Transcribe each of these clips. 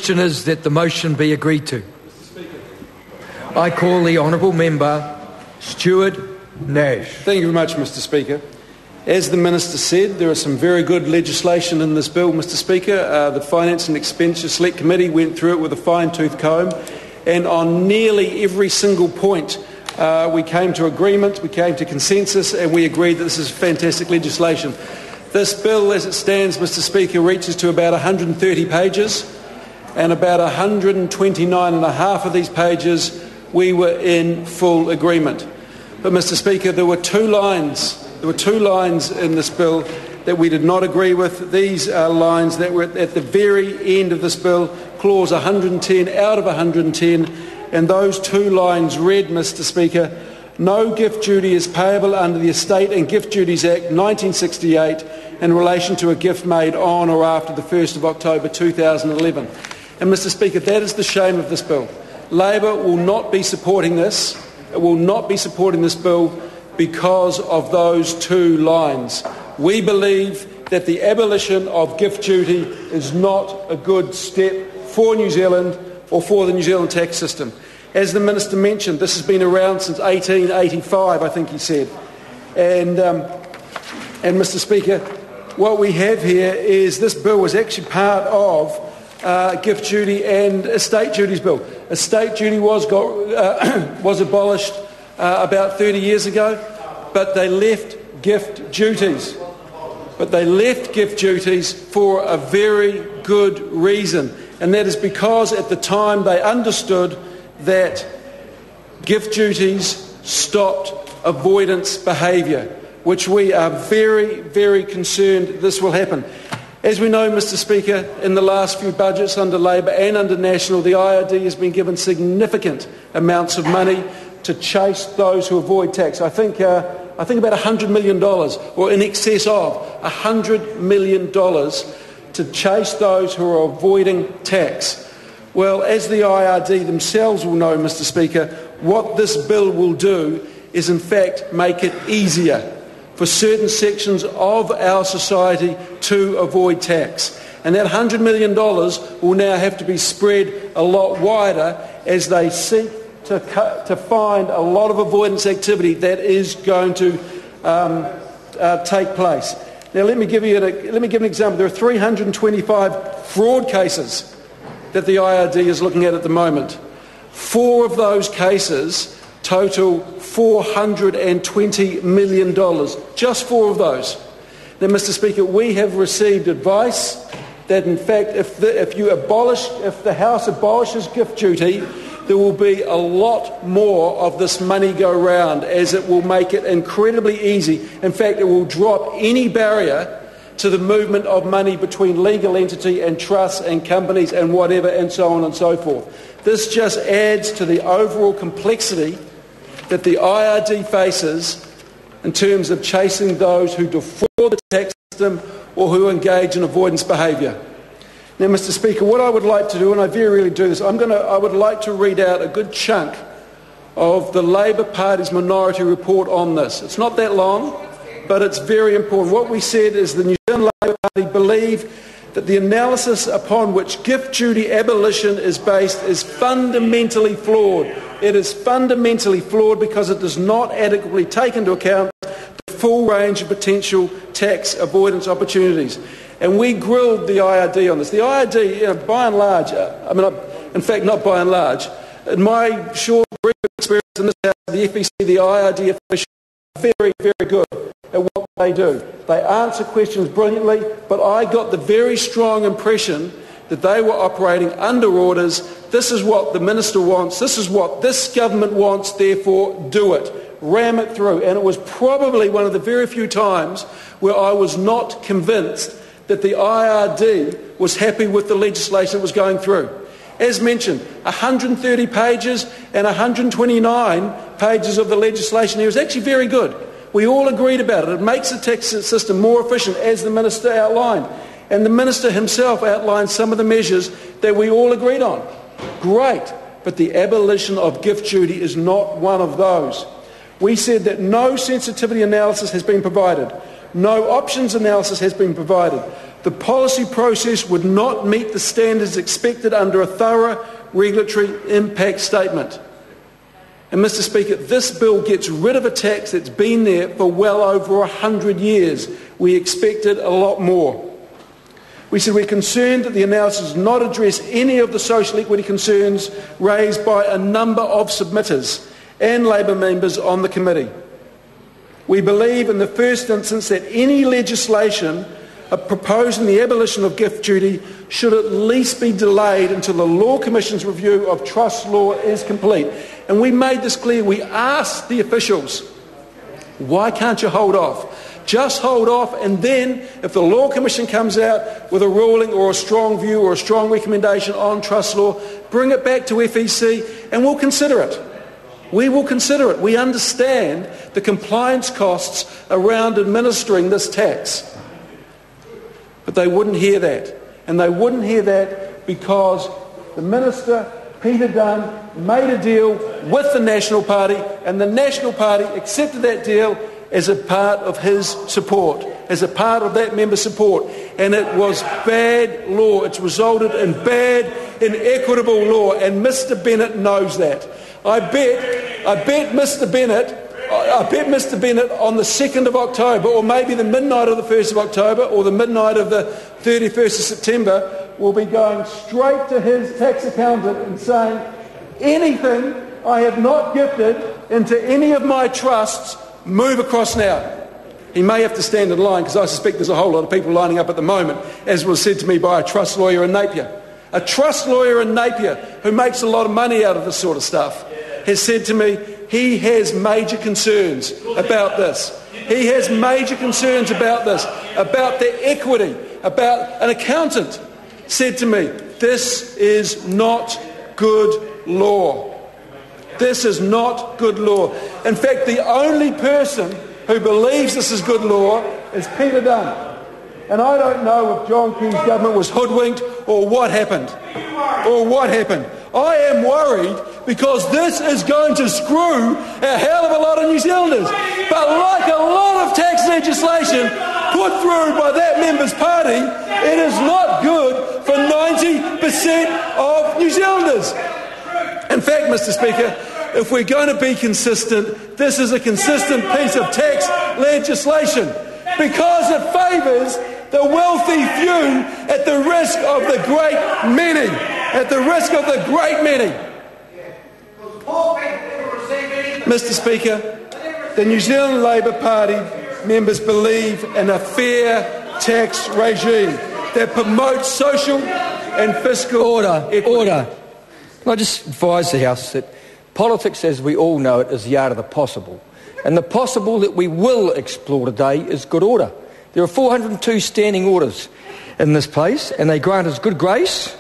question is that the motion be agreed to. I call the Honourable Member Stuart Nash. Thank you very much, Mr. Speaker. As the Minister said, there is some very good legislation in this bill, Mr. Speaker. The Finance and Expenditure Select Committee went through it with a fine-tooth comb, and on nearly every single point we came to agreement, we came to consensus, and we agreed that this is fantastic legislation. This bill, as it stands, Mr. Speaker, reaches to about 130 pages, and about 129 and a half of these pages we were in full agreement. But, Mr. Speaker, there were two lines in this bill that we did not agree with. These are lines that were at the very end of this bill, clause 110 out of 110, and those two lines read, Mr. Speaker, no gift duty is payable under the Estate and Gift Duties Act 1968 in relation to a gift made on or after the 1st of October 2011. And, Mr. Speaker, that is the shame of this bill. Labor will not be supporting this. It will not be supporting this bill because of those two lines. We believe that the abolition of gift duty is not a good step for New Zealand or for the New Zealand tax system. As the Minister mentioned, this has been around since 1885, I think he said. And Mr. Speaker, what we have here is this bill was actually part of gift duty and estate duties bill. Estate duty was abolished about 30 years ago, but they left gift duties. But they left gift duties for a very good reason, and that is because at the time they understood that gift duties stopped avoidance behaviour, which we are very, very concerned this will happen. As we know, Mr. Speaker, in the last few budgets under Labor and under National, the IRD has been given significant amounts of money to chase those who avoid tax. I think about $100 million, or in excess of $100 million, to chase those who are avoiding tax. Well, as the IRD themselves will know, Mr. Speaker, what this bill will do is in fact make it easier for certain sections of our society to avoid tax. And that $100 million will now have to be spread a lot wider as they seek to find a lot of avoidance activity that is going to take place. Now, let me give an example. There are 325 fraud cases that the IRD is looking at the moment. 4 of those cases total $420 million. Just 4 of those. Now, Mr. Speaker, we have received advice that, in fact, if the House abolishes gift duty, there will be a lot more of this money go round, as it will make it incredibly easy. In fact, it will drop any barrier to the movement of money between legal entity and trusts and companies and whatever, and so on and so forth. This just adds to the overall complexity that the IRD faces in terms of chasing those who defraud the tax system or who engage in avoidance behaviour. Now, Mr. Speaker, what I would like to do, and I very rarely do this, I would like to read out a good chunk of the Labor Party's minority report on this. It's not that long, but it's very important. What we said is the New Zealand Labor Party believe that the analysis upon which gift duty abolition is based is fundamentally flawed. It is fundamentally flawed because it does not adequately take into account the full range of potential tax avoidance opportunities. And we grilled the IRD on this. The IRD, by and large, in fact, not by and large, in my short, brief experience in this House, the FEC, the IRD officials are very, very good at what they do. They answer questions brilliantly, but I got the very strong impression that they were operating under orders. This is what the Minister wants, this is what this government wants, therefore do it. Ram it through. And it was probably one of the very few times where I was not convinced that the IRD was happy with the legislation that was going through. As mentioned, 130 pages and 129 pages of the legislation here is actually very good. We all agreed about it. It makes the tax system more efficient, as the Minister outlined. And the Minister himself outlined some of the measures that we all agreed on. Great, but the abolition of gift duty is not one of those. We said that no sensitivity analysis has been provided. No options analysis has been provided. the policy process would not meet the standards expected under a thorough regulatory impact statement. And Mr. Speaker, this bill gets rid of a tax that's been there for well over 100 years. We expected a lot more. We said we're concerned that the analysis does not address any of the social equity concerns raised by a number of submitters and Labor members on the committee. We believe in the first instance that any legislation proposing the abolition of gift duty should at least be delayed until the Law Commission's review of trust law is complete. And we made this clear. We asked the officials, why can't you hold off? Just hold off, and then if the Law Commission comes out with a ruling or a strong view or a strong recommendation on trust law, bring it back to FEC and we'll consider it. We will consider it. We understand the compliance costs around administering this tax. But they wouldn't hear that. And they wouldn't hear that because the Minister, Peter Dunn, made a deal with the National Party, and the National Party accepted that deal as a part of his support, as a part of that member's support. And it was bad law. It's resulted in bad, inequitable law, and Mr. Bennett knows that. I bet Mr. Bennett on the 2nd of October, or maybe the midnight of the 1st of October, or the midnight of the 31st of September, will be going straight to his tax accountant and saying, anything I have not gifted into any of my trusts, move across now. He may have to stand in line, because I suspect there's a whole lot of people lining up at the moment, as was said to me by a trust lawyer in Napier. A trust lawyer in Napier who makes a lot of money out of this sort of stuff has said to me he has major concerns about this. He has major concerns about this, about the equity, about an accountant said to me, this is not good law. This is not good law. In fact, the only person who believes this is good law is Peter Dunn. And I don't know if John Key's government was hoodwinked or what happened. I am worried because this is going to screw a hell of a lot of New Zealanders. But like a lot of tax legislation put through by that member's party, it is not good for 90% of New Zealanders. In fact, Mr. Speaker, if we're going to be consistent, this is a consistent piece of tax legislation because it favours the wealthy few at the risk of the great many. At the risk of the great many. Mr. Speaker, the New Zealand Labour Party members believe in a fair tax regime that promotes social and fiscal equity. Order. Can I just advise the House that politics, as we all know it, is the art of the possible. And the possible that we will explore today is good order. There are 402 standing orders in this place, and they grant us good grace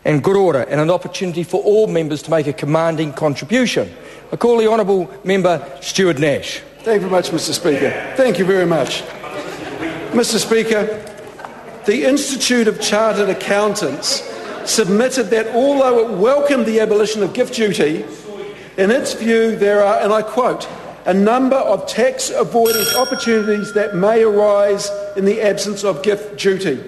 and good order, and an opportunity for all members to make a commanding contribution. I call the Honourable Member Stuart Nash. Thank you very much, Mr. Speaker. Thank you very much. Mr. Speaker, the Institute of Chartered Accountants submitted that although it welcomed the abolition of gift duty, in its view there are, and I quote, a number of tax avoidance opportunities that may arise in the absence of gift duty.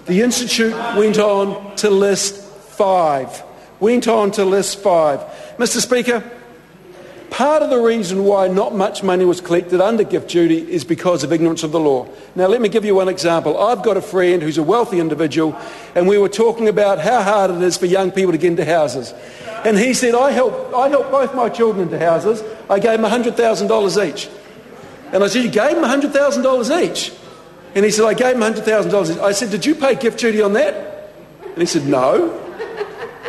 The Institute went on to list five. Mr. Speaker, part of the reason why not much money was collected under gift duty is because of ignorance of the law. Now, let me give you one example. I've got a friend who's a wealthy individual, and we were talking about how hard it is for young people to get into houses. And he said, I helped both my children into houses. I gave them $100,000 each. And I said, you gave them $100,000 each? And he said, I gave them $100,000 each. I said, did you pay gift duty on that? And he said, no.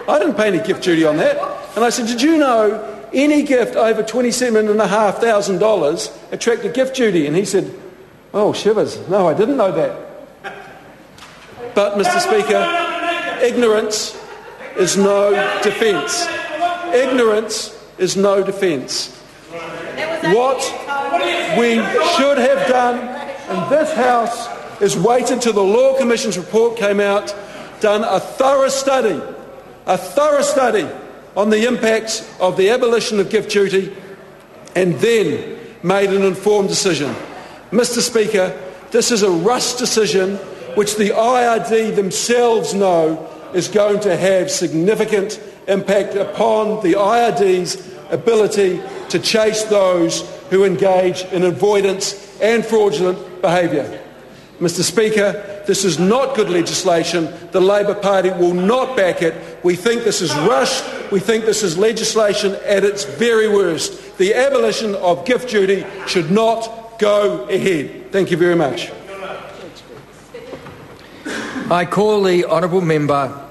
I didn't pay any gift duty on that. And I said, did you know any gift over $27,500 attracted gift duty? And he said, oh, shivers. No, I didn't know that. But, Mr. Speaker, ignorance is no defence. Ignorance is no defence. What we should have done in this House is waited till the Law Commission's report came out, done a thorough study on the impacts of the abolition of gift duty, and then made an informed decision. Mr. Speaker, this is a rushed decision which the IRD themselves know is going to have significant impact upon the IRD's ability to chase those who engage in avoidance and fraudulent behaviour. Mr. Speaker, this is not good legislation. The Labor Party will not back it. We think this is rushed. We think this is legislation at its very worst. The abolition of gift duty should not go ahead. Thank you very much. I call the honourable member